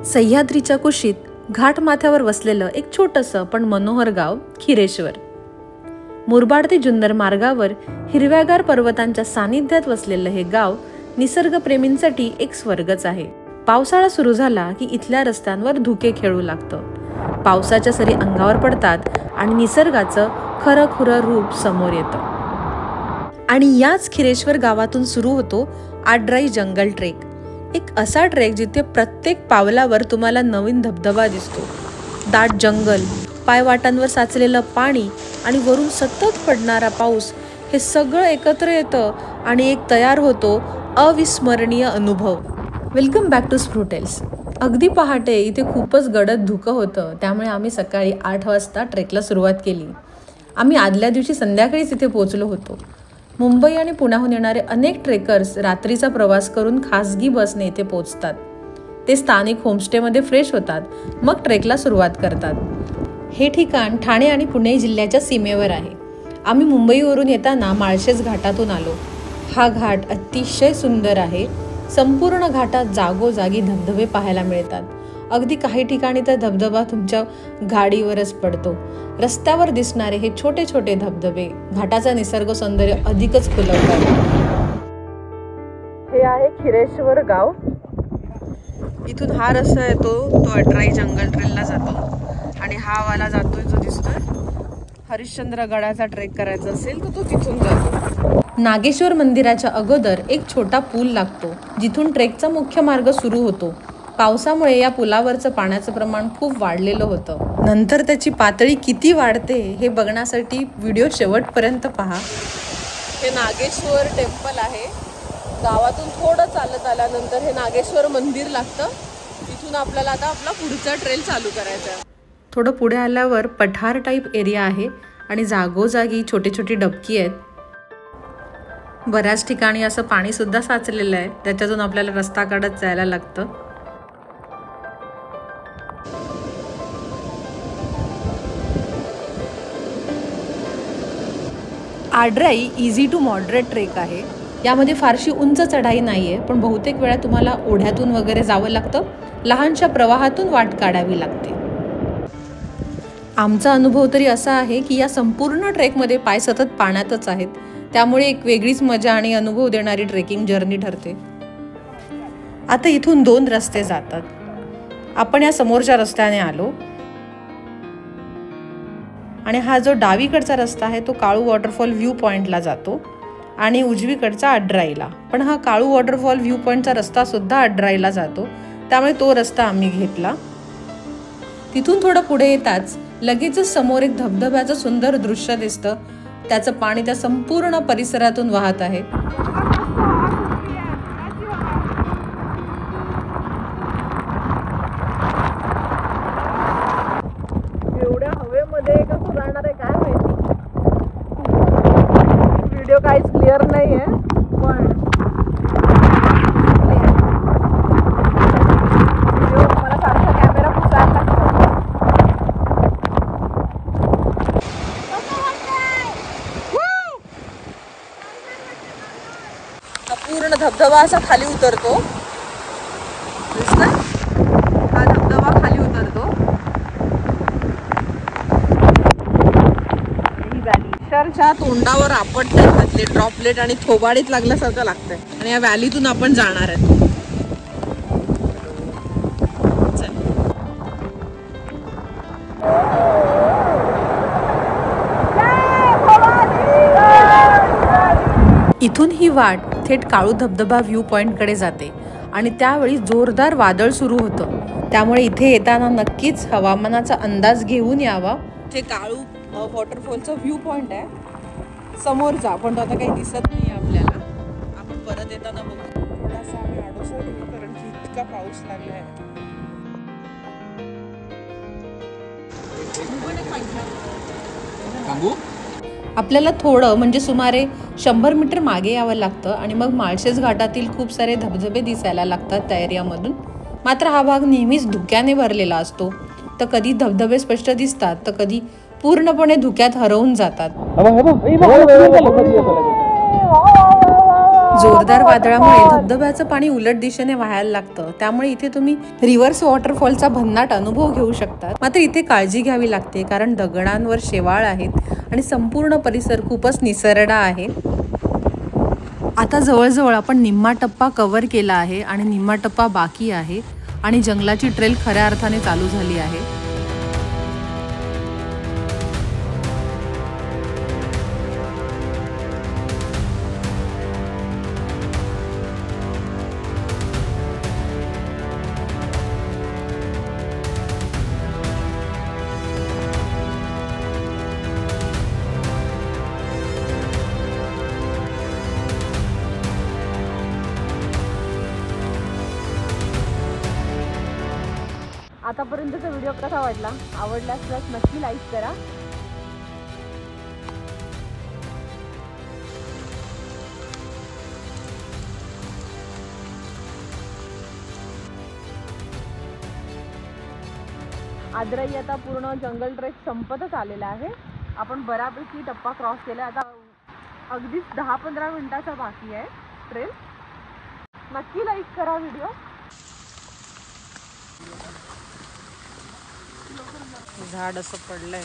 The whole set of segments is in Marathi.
सह्याद्रीच्या कुशीत घाट माथ्यावर वसलेलं एक छोटंसं पण मनोहर गाव खिरेश्वर। मुरबाड ते जुन्नर मार्गावर हिरव्यागार पर्वतांच्या सानिध्यात वसलेलं हे गाव निसर्गप्रेमींसाठी एक स्वर्गच आहे। पावसाळा सुरू झाला की इथल्या रस्त्यांवर धुके खेळू लागतं। पावसाच्या सरी अंगावर पडतात आणि निसर्गाचं खरं रूप समोर येतं। आणि याच खिरेश्वर गावातून सुरू होतो आड्राई जंगल ट्रेक। एक असा ट्रेक जिथे प्रत्येक पावलावर तुम्हाला नवीन धबधबा दिसतो। दाट जंगल, पायवाटांवर साचलेलं पाणी आणि वरून सतत पडणारा पाऊस हे सगळं एकत्र येतं आणि एक तयार होतो अविस्मरणीय अनुभव। वेलकम बॅक टू स्प्रुटेल्स। अगदी पहाटे इथे खूपच गडद धुकं होतं, त्यामुळे आम्ही सकाळी 8 वाजता ट्रेकला सुरुवात केली। आम्ही आदल्या दिवशी संध्याकाळीच इथे पोहोचलो होतो। मुंबई आणि पुण्याहून येणारे अनेक ट्रेकर्स रात्रीचा प्रवास करून खासगी बसने इथे पोहोचतात। ते स्थानिक होमस्टेमध्ये फ्रेश होतात, मग ट्रेकला सुरुवात करतात। हे ठिकाण ठाणे आणि पुणे जिल्ह्याच्या सीमेवर आहे। आम्ही मुंबईवरून येताना माळशेज घाटातून आलो। हा घाट अतिशय सुंदर आहे। संपूर्ण घाटात जागोजागी धबधबे पाहायला मिळतात। अगदी काही ठिकाणी तर धबधबा तुमच्या गाडीवरच पडतो। रस्त्यावर दिसणारे हे छोटे छोटे धबधबे घाटाचा निसर्ग सौंदर्य अधिकच खुलवतात। हे आहे खिरेश्वर गाव। इथून हा रस्ता येतो तो आड्राई जंगल ट्रेलला जातो आणि हा वाला जातोय जो दिसतोय हरिश्चंद्र गडाचा ट्रेक करायचा असेल तर तो तिथून जातो। नागेश्वर मंदिराच्या अगोदर एक छोटा पूल लागतो जिथून ट्रेकचा मुख्य मार्ग सुरू होतो। पावसामुळे या पुलावरचं पाण्याचं प्रमाण खूप वाढलेलं होतं। नंतर त्याची पातळी किती वाढते हे बघण्यासाठी व्हिडिओ शेवटपर्यंत पहा। हे नागेश्वर टेम्पल आहे। गावातून थोडं चालत आल्यानंतर हे नागेश्वर मंदिर लागतं। तिथून आपल्याला आता आपला पुढचा ट्रेल चालू करायचा आहे। थोडं पुढे आल्यावर पठार टाईप एरिया आहे आणि जागोजागी छोटी छोटी डबकी आहेत। बऱ्याच ठिकाणी असं पाणी सुद्धा साचलेलं आहे, त्याच्यातून आपल्याला रस्ता काढत जायला लागतं। आड्राई इझी टू मॉडरेट ट्रेक आहे। यामध्ये फारशी उंच चढाई नाहीये, पण बहुतेक वेळा तुम्हाला ओढ्यातून वगैरे जावं लागतं। लहानशा प्रवाहातून वाट काढावी लागते। आमचा अनुभव तरी असा आहे की या संपूर्ण ट्रेकमध्ये पाय सतत पाण्यातच आहेत, त्यामुळे एक वेगळीच मजा आणि अनुभव देणारी ट्रेकिंग जर्नी ठरते। आता इथून 2 रस्ते जातात। आपण या समोरच्या रस्त्याने आलो आणि हा जो डावीकडचा रस्ता आहे तो काळू वॉटरफॉल व्ह्यू पॉइंटला जातो आणि उजवीकडचा आड्राईला। पण हा काळू वॉटरफॉल व्ह्यू पॉइंटचा रस्ता सुद्धा आड्राईला जातो, त्यामुळे तो रस्ता आम्ही घेतला। तिथून थोडं पुढे येताच लगेचच समोर एक धबधब्याचं सुंदर दृश्य दिसतं। त्याचं पाणी त्या संपूर्ण परिसरातून वाहत आहे। एवढ्या हवेमध्ये कसं जाणार आहे काय माहिती। व्हिडिओ काहीच क्लिअर नाही आहे, पण मला सारखा कॅमेरा पुसायला लागतो। पूर्ण धबधबा असा खाली उतरतो, दिसतोय? हा धबधबा खाली उतरतो। ही व्हॅली अक्षरशः तोंडावर आपटतात मधले ड्रॉपलेट आणि थोबाडीत लागल्यासारखं लागतंय आणि या व्हॅलीतून आपण जाणार आहे। इथून ही वाट थेट काळू धबधबा व्ह्यू पॉइंटकडे जाते आणि त्यावेळी जोरदार वादळ सुरू होतं, त्यामुळे इथे येताना नक्कीच हवामानाचा अंदाज घेऊन यावा। ते काळू वॉटरफॉलचा व्ह्यू पॉइंट आहे समोरचा, पण तो आता काही दिसत नाही आपल्याला। आपण परत येताना बघू। थोडासा आम्ही आडोसा घेऊ कारण की इतका पाऊस लागलाय। आपल्याला थोडं म्हणजे सुमारे 100 मीटर मागे यावं लागतं आणि मग माळशेज घाटातील खूप सारे धबधबे दिसायला लागतात त्या एरियामधून। मात्र हा भाग नेहमीच धुक्याने भरलेला असतो, तर कधी धबधबे स्पष्ट दिसतात तर कधी पूर्णपणे धुक्यात हरवून जातात। जोरदार वादळामुळे धबधब्याचं पाणी उलट दिशेने वाहायला लागतं, त्यामुळे इथे तुम्ही रिव्हर्स वॉटरफॉलचा भन्नाट अनुभव घेऊ शकता. मात्र इथे काळजी घ्यावी लागते, कारण दगडांवर शेवाळ आहेत आणि संपूर्ण परिसर खूपच निसरडा आहे. आता जवळजवळ आपण निम्मा टप्पा कव्हर केला आहे आणि निम्मा टप्पा बाकी आहे आणि जंगलाची ट्रेल खऱ्या अर्थाने चालू झाली आहे. आतापर्यंतचा व्हिडिओ कसा वाटला? आवडल्यास नक्की लाईक करा. आदराई आता पूर्ण जंगल ट्रेक संपतच आलेला आहे. आपण बऱ्यापैकी टप्पा क्रॉस केला. आता अगदीच 10-15 मिनिटाचा बाकी आहे ट्रेल. नक्की लाईक करा व्हिडिओ. झाड असं पडलंय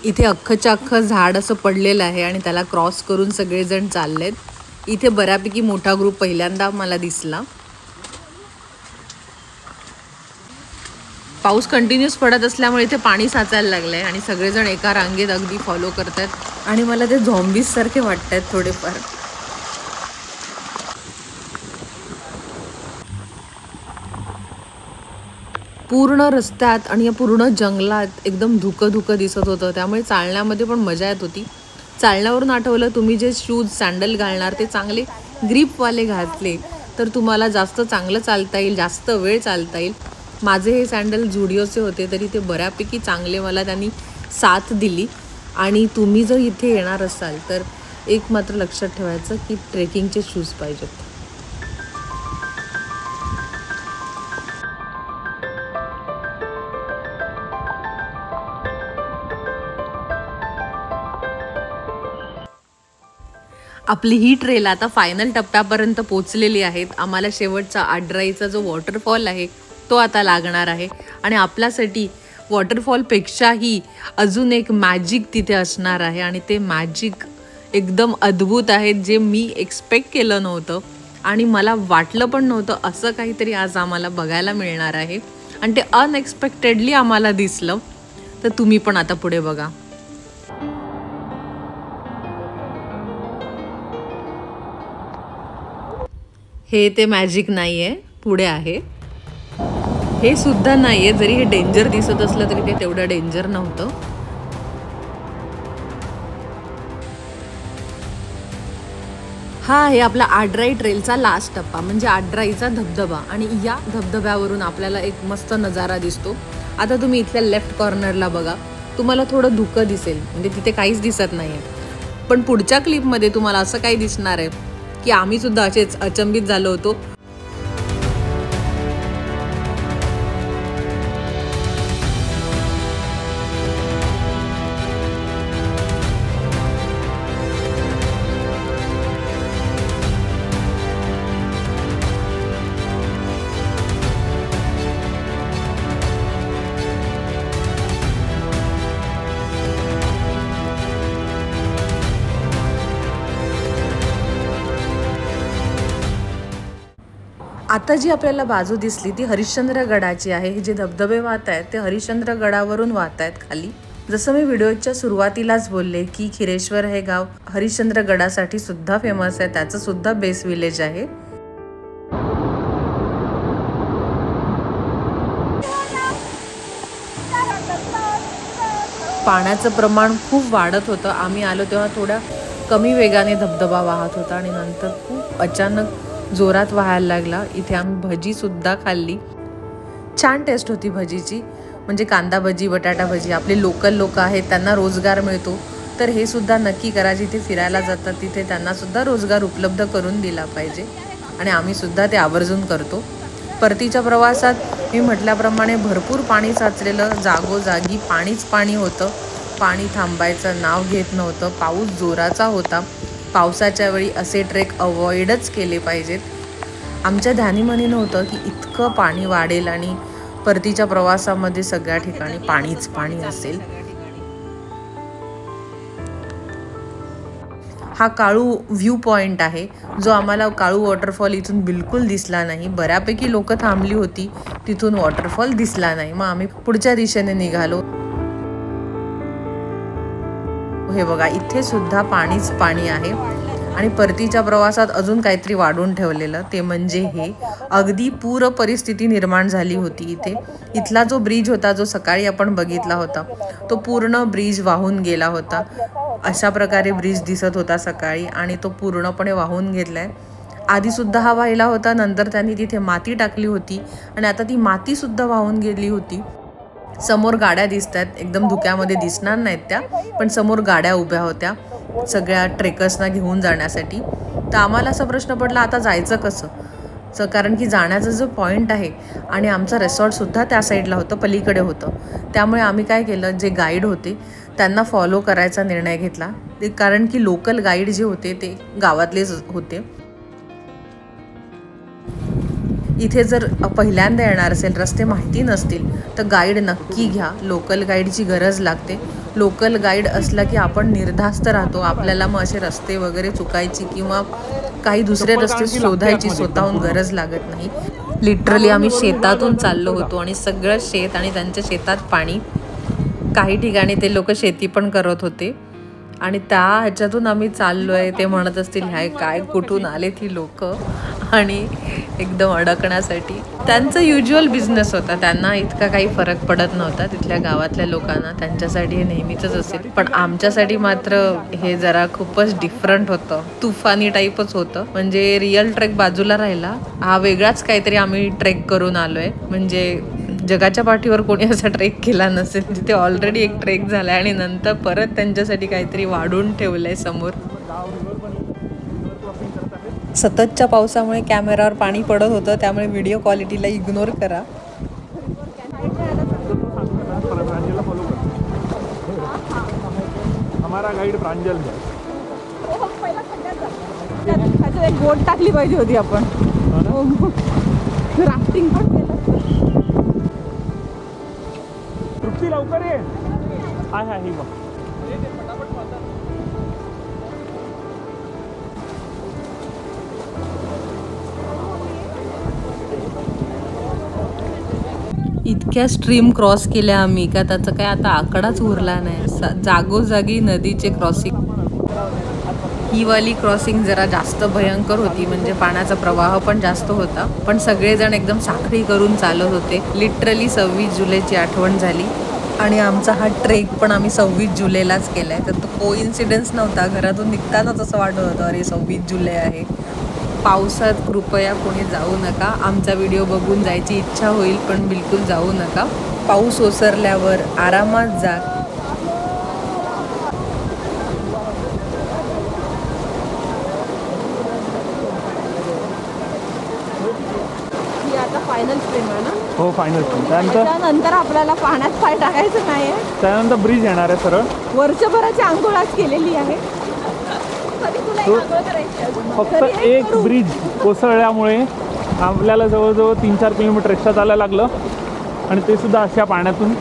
इथे, अख्खच्या अख्खं झाड असं पडलेलं आहे आणि त्याला क्रॉस करून सगळेजण चाललेत. इथे बऱ्यापैकी मोठा ग्रुप पहिल्यांदा मला दिसला. पाऊस कंटिन्यूस पडत असल्यामुळे इथे पाणी साचायला लागलंय आणि सगळेजण एका रांगेत अगदी फॉलो करतात आणि मला ते झॉम्बीज सारखे वाटतात थोडेफार. पूर्ण रस्त्यात आणि या पूर्ण जंगलात एकदम धुकं दिसत होतं, त्यामुळे चालण्यामध्ये पण मजा येत होती. चालण्यावरून आठवलं, तुम्ही जे शूज सँडल घालणार ते चांगले ग्रीपवाले घातले तर तुम्हाला जास्त चांगलं चालता येईल, जास्त वेळ चालता येईल. माझे हे सँडल झुडिओचे होते तरी ते बऱ्यापैकी चांगले मला त्यांनी साथ दिली. आणि तुम्ही जर इथे येणार असाल तर एक मात्र लक्षात ठेवायचं की ट्रेकिंगचे शूज पाहिजेत. आपली ही ट्रेल आता फायनल टप्प्यापर्यंत पोहोचलेली आहेत. आम्हाला शेवटचा आडराईचा जो वॉटरफॉल आहे तो आता लागणार आहे आणि आपल्यासाठी वॉटरफॉलपेक्षाही अजून एक मॅजिक तिथे असणार आहे आणि ते मॅजिक एकदम अद्भुत आहे, जे मी एक्सपेक्ट केलं नव्हतं आणि मला वाटलं पण नव्हतं असं काहीतरी आज आम्हाला बघायला मिळणार आहे आणि ते अनएक्सपेक्टेडली आम्हाला दिसलं. तर तुम्ही पण आता पुढे बघा. हे ते मॅजिक नाही आहे, पुढे आहे. हे सुद्धा नाही आहे. जरी हे डेंजर दिसत असलं तरी ते तेवढं डेंजर नव्हतं. हा आहे आपला आडराई ट्रेलचा लास्ट टप्पा, म्हणजे आडराईचा धबधबा. आणि या धबधब्यावरून आपल्याला एक मस्त नजारा दिसतो. आता तुम्ही इथल्या लेफ्ट कॉर्नरला बघा, तुम्हाला थोडं धुकं दिसेल, म्हणजे तिथे काहीच दिसत नाही आहे. पण पुढच्या क्लिपमध्ये तुम्हाला असं काही दिसणार आहे की आम्ही सुद्धा असेच अचंबित झालो होतो. आता जी आपल्याला बाजू दिसली ती हरिश्चंद्र गडाची आहे. हे जे धबधबे वाहत आहेत ते हरिश्चंद्र गडावरून वाहत आहेत खाली. जसं मी व्हिडिओच्या सुरुवातीलाच बोलले की खिरेश्वर हे गाव हरिश्चंद्र गडासाठी सुद्धा फेमस आहे, त्याचं सुद्धा बेस विलेज आहे. पाण्याचं प्रमाण खूप वाढत होतं. आम्ही आलो तेव्हा थोड्या कमी वेगाने धबधबा वाहत होता आणि नंतर खूप अचानक जोरात वाहायला लागला. इथे आम्ही भजी सुद्धा खाल्ली. छान टेस्ट होती भजीची, म्हणजे कांदा भजी, बटाटा भजी. आपले लोकल लोक आहेत त्यांना रोजगार मिळतो, तर हे सुद्धा नक्की करा. जिथे फिरायला जातात तिथे त्यांना सुद्धा रोजगार उपलब्ध करून दिला पाहिजे आणि आम्ही सुद्धा ते आवर्जून करतो. परतीच्या प्रवासात मी म्हटल्याप्रमाणे भरपूर पाणी साचलेलं, जागोजागी पाणीच पाणी होतं. पाणी थांबायचं नाव घेत नव्हतं. पाऊस जोराचा होता. पावसाच्या वेळी असे ट्रेक अवॉइडच केले पाहिजेत. आमच्या ध्यानीमनी नव्हतं की इतकं पाणी वाढेल आणि परतीच्या प्रवासामध्ये सगळ्या ठिकाणी पाणीच पाणी असेल. हा काळू व्ह्यू पॉइंट आहे, जो आम्हाला काळू वॉटरफॉल इथून बिलकुल दिसला नाही. बऱ्यापैकी लोक थांबली होती, तिथून वॉटरफॉल दिसला नाही. मग आम्ही पुढच्या दिशेने निघालो. हे बघा, इथे सुद्धा पाणीच पाणी आहे. आणि परतीच्या प्रवासात अजून काहीतरी वाढून ठेवलेलं, ते म्हणजे हे अगदी पूर परिस्थिती निर्माण झाली होती इथे. इथला जो ब्रिज होता, जो सकाळी आपण बघितला होता, तो पूर्ण ब्रिज वाहून गेला होता. अशा प्रकारे ब्रिज दिसत होता सकाळी आणि तो पूर्णपणे वाहून गेलाय. आधी सुद्धा हा वाहिला होता, नंतर त्यांनी तिथे माती टाकली होती आणि आता ती माती सुद्धा वाहून गेली होती. समोर गाड्या दिसत आहेत, एकदम धुक्यामध्ये दिसणार नाहीत त्या, पण समोर गाड्या उभ्या होत्या सगळ्या ट्रेकर्सना घेऊन जाण्यासाठी. तर आम्हाला असा प्रश्न पडला, आता जायचं कसं? कारण की जाण्याचं जो पॉईंट आहे आणि आमचं रिसॉर्टसुद्धा त्या साईडला होतं, पलीकडे होतं. त्यामुळे आम्ही काय केलं, जे गाईड होते त्यांना फॉलो करायचा निर्णय घेतला. ते कारण की लोकल गाईड जे होते ते गावातलेच होते. इथे जर पहिल्यांदा येणार असेल, रस्ते माहिती नसतील, तर गाईड नक्की घ्या. लोकल गाईडची गरज लागते. लोकल गाईड असला की आपण निर्धास्त राहतो. आपल्याला मग असे रस्ते वगैरे चुकायची किंवा काही दुसरे रस्ते शोधायची स्वतःहून गरज लागत नाही. लिटरली आम्ही शेतातून चाललो होतो आणि सगळं शेत आणि त्यांच्या शेतात पाणी. काही ठिकाणी ते लोक शेती पण करत होते आणि त्या ह्याच्यातून आम्ही चाललो आहे. ते म्हणत असतील, ह्याय काय कुठून आले ती लोक, आणि एकदम अडकण्यासाठी. त्यांचं युज्युअल बिझनेस होता, त्यांना इतका काही फरक पडत नव्हता. तिथल्या गावातल्या लोकांना त्यांच्यासाठी हे नेहमीच असेल, पण आमच्यासाठी मात्र हे जरा खूपच डिफरंट होतं. तुफानी टाईपच होतं. म्हणजे रिअल ट्रेक बाजूला राहिला, हा वेगळाच काहीतरी आम्ही ट्रेक करून आलोय. म्हणजे जगाच्या पाठीवर कोणी असा ट्रेक केला नसेल, जिथे ऑलरेडी एक ट्रेक झालाय आणि नंतर परत त्यांच्यासाठी काहीतरी वाढून ठेवलंय समोर. सततच्या पावसामुळे कॅमेरावर पाणी पडत होतं, त्यामुळे व्हिडिओ क्वालिटीला इग्नोर करा. एक बोट टाकली पाहिजे होती आपण, राफ्टिंग पण केलं. तृप्ती लवकर ये. हाय हाय, ही बघ. इतक्या स्ट्रीम क्रॉस केल्या आम्ही का त्याचा काय आता आकडाच उरला नाही. जागोजागी नदीचे क्रॉसिंग. ही वाली क्रॉसिंग जरा जास्त भयंकर होती, म्हणजे पाण्याचा प्रवाह पण जास्त होता, पण सगळेजण एकदम साखळी करून चालत होते. लिटरली 26 जुलैची आठवण झाली. आणि आमचा हा ट्रेक पण आम्ही 26 जुलैलाच केलाय. तर तो कोइन्सिडन्स नव्हता. घरातून निघतानाच असं वाटत होतं, अरे 26 जुलै आहे. पावसात कृपया कोणी जाऊ नका. आमचा व्हिडिओ बघून जायची इच्छा होईल, पण बिलकुल जाऊ नका. पाऊस ओसरल्यावर आरामात जा. ही आता फायनल स्ट्रीम आहे ना? हो, फायनल स्ट्रीम. त्यानंतर आपल्याला पाण्यात पाय टाकायचं नाही आहे. त्यानंतर ब्रिज येणार आहे सरळ. वर्षभराची आंघोळ आज केलेली आहे. फक्त एक ब्रिज कोसळल्यामुळे आपल्याला जवळजवळ 3-4 किलोमीटर एक्स्ट्रा चालायला लागलं, आणि ते सुद्धा अशा पाण्यातून.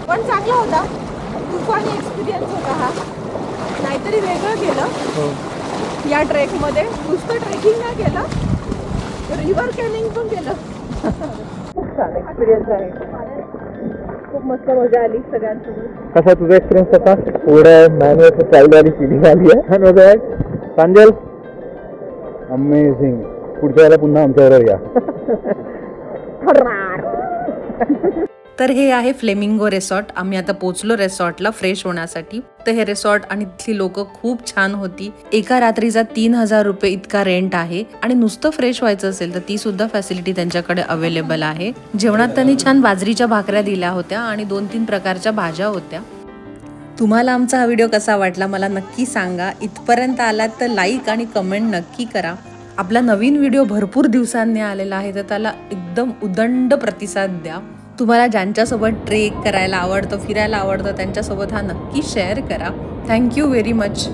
पण चांगला होता, तुफानी एक्सपिरियन्स होता हा. नाहीतरी वेगळं केलं या ट्रेकमध्ये. नुसतं ट्रेकिंग नाही केलं, रिव्हर कॅनिंग पण केलं. खूप छान एक्सपिरियन्स आहे. खूप मस्त मजा आली सगळ्यांसोबत. कसा तुझा एक्सपिरियन्स होता? पुढं मॅन्युअल चालू आली, फिलिंग आली आहे. प्रांजल, अमेझिंग. पुढच्या वेळेला पुन्हा आमच्याबरोबर या. तर हे आहे फ्लेमिंगो रिसॉर्ट. आम्ही आता पोचलो रिसॉर्टला फ्रेश होण्यासाठी. तर हे रिसॉर्ट आणि इथली लोक खूप छान होती. एका रात्रीचा 3000 रुपये इतका रेंट आहे, आणि नुसतं फ्रेश व्हायचं असेल तर ती सुद्धा फॅसिलिटी त्यांच्याकडे अवेलेबल आहे. जेवणात त्यांनी छान बाजरीच्या भाकऱ्या दिल्या होत्या आणि 2-3 प्रकारच्या भाज्या होत्या. तुम्हाला आमचा हा व्हिडिओ कसा वाटला मला नक्की सांगा. इथपर्यंत आलात तर लाईक आणि कमेंट नक्की करा. आपला नवीन व्हिडिओ भरपूर दिवसांनी आलेला आहे, तर त्याला एकदम उदंड प्रतिसाद द्या. तुम्हाला ज्यांच्यासोबत ट्रेक करायला आवडतं, फिरायला आवडतं, त्यांच्यासोबत हा नक्की शेअर करा. Thank you very much.